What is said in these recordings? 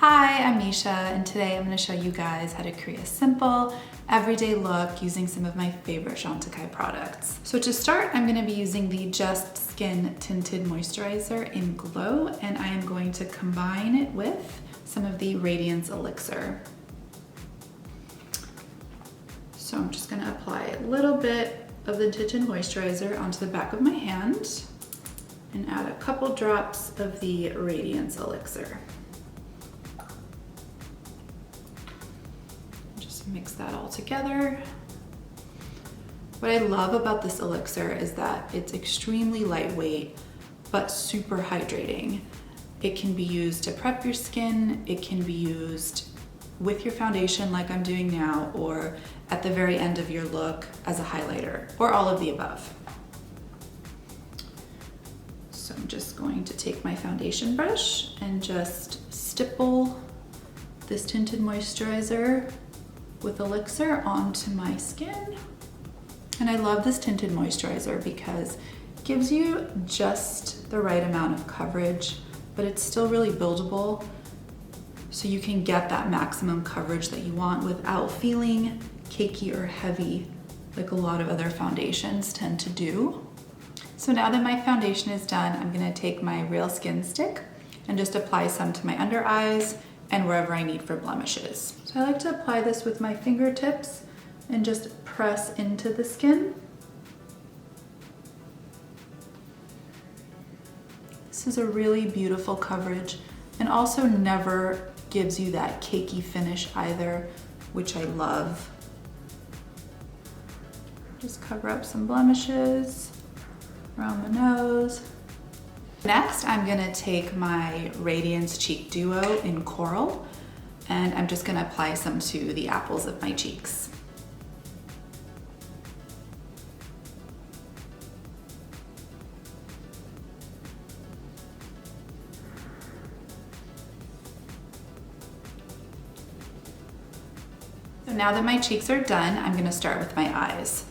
Hi, I'm Misha, and today I'm going to show you guys how to create a simple, everyday look using some of my favorite Chantecaille products. So to start, I'm going to be using the Just Skin Tinted Moisturizer in Glow, and I am going to combine it with some of the Radiance Elixir. So I'm just going to apply a little bit of the Tinted Moisturizer onto the back of my hand and add a couple drops of the Radiance Elixir. Mix that all together. What I love about this elixir is that it's extremely lightweight, but super hydrating. It can be used to prep your skin, it can be used with your foundation like I'm doing now, or at the very end of your look as a highlighter, or all of the above. So I'm just going to take my foundation brush and just stipple this tinted moisturizer with elixir onto my skin. And I love this tinted moisturizer because it gives you just the right amount of coverage, but it's still really buildable, so you can get that maximum coverage that you want without feeling cakey or heavy like a lot of other foundations tend to do. So now that my foundation is done, I'm gonna take my Real Skin stick and just apply some to my under eyes and wherever I need for blemishes. So I like to apply this with my fingertips and just press into the skin. This is a really beautiful coverage and also never gives you that cakey finish either, which I love. Just cover up some blemishes around the nose. Next, I'm gonna take my Radiance Cheek Duo in Coral, and I'm just gonna apply some to the apples of my cheeks. So now that my cheeks are done, I'm gonna start with my eyes.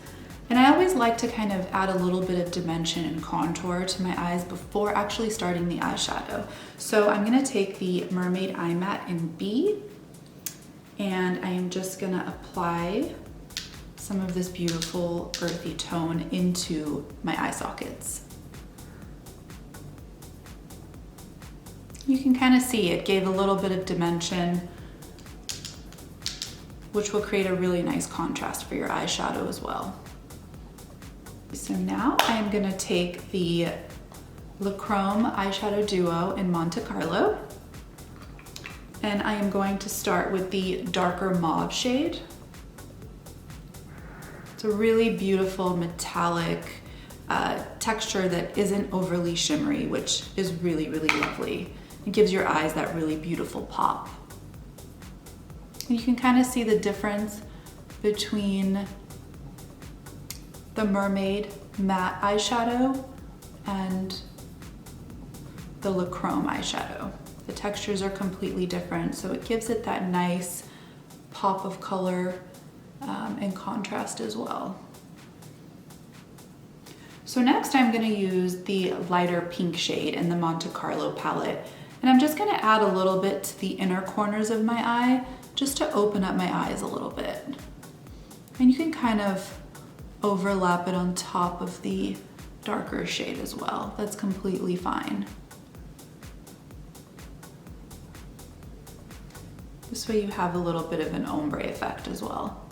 And I always like to kind of add a little bit of dimension and contour to my eyes before actually starting the eyeshadow. So I'm gonna take the Mermaid Eye Matte in B, and I am just gonna apply some of this beautiful earthy tone into my eye sockets. You can kind of see it gave a little bit of dimension, which will create a really nice contrast for your eyeshadow as well. So now I'm gonna take the Chrome Eyeshadow Duo in Monte Carlo, and I am going to start with the darker mauve shade. It's a really beautiful metallic texture that isn't overly shimmery, which is really, really lovely. It gives your eyes that really beautiful pop. And you can kind of see the difference between the Mermaid Matte eyeshadow and the Chrome eyeshadow. The textures are completely different, so it gives it that nice pop of color and contrast as well. So next I'm gonna use the lighter pink shade in the Monte Carlo palette, and I'm just gonna add a little bit to the inner corners of my eye just to open up my eyes a little bit. And you can kind of overlap it on top of the darker shade as well. That's completely fine. This way you have a little bit of an ombre effect as well.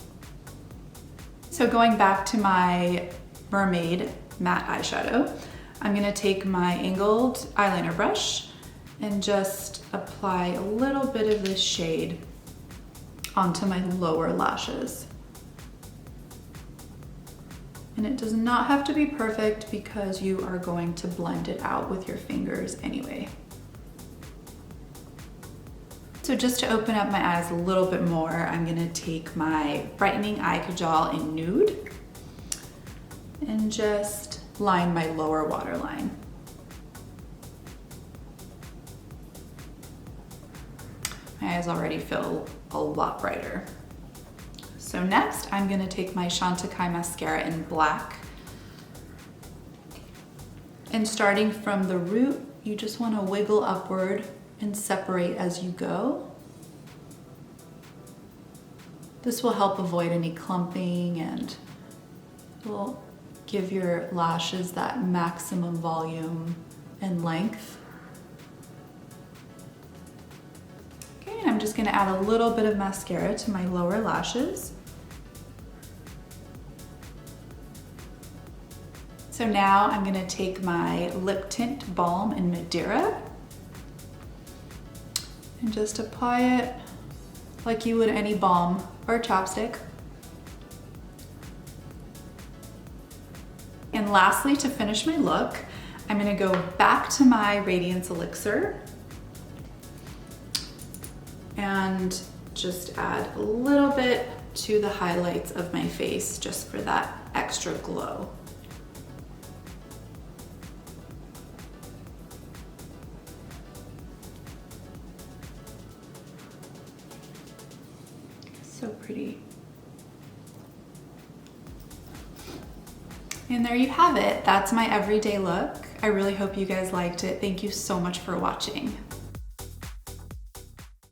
So going back to my Mermaid Matte eyeshadow, I'm gonna take my angled eyeliner brush and just apply a little bit of this shade onto my lower lashes. And it does not have to be perfect because you are going to blend it out with your fingers anyway. So just to open up my eyes a little bit more, I'm gonna take my Brightening Eye Kajal in Nude and just line my lower waterline. My eyes already feel a lot brighter. So next, I'm gonna take my Chantecaille mascara in black. And starting from the root, you just wanna wiggle upward and separate as you go. This will help avoid any clumping and will give your lashes that maximum volume and length. Okay, and I'm just gonna add a little bit of mascara to my lower lashes. So now I'm gonna take my lip tint balm in Madeira and just apply it like you would any balm or chapstick. And lastly, to finish my look, I'm gonna go back to my Radiance Elixir and just add a little bit to the highlights of my face just for that extra glow. So pretty. And there you have it. That's my everyday look. I really hope you guys liked it. Thank you so much for watching.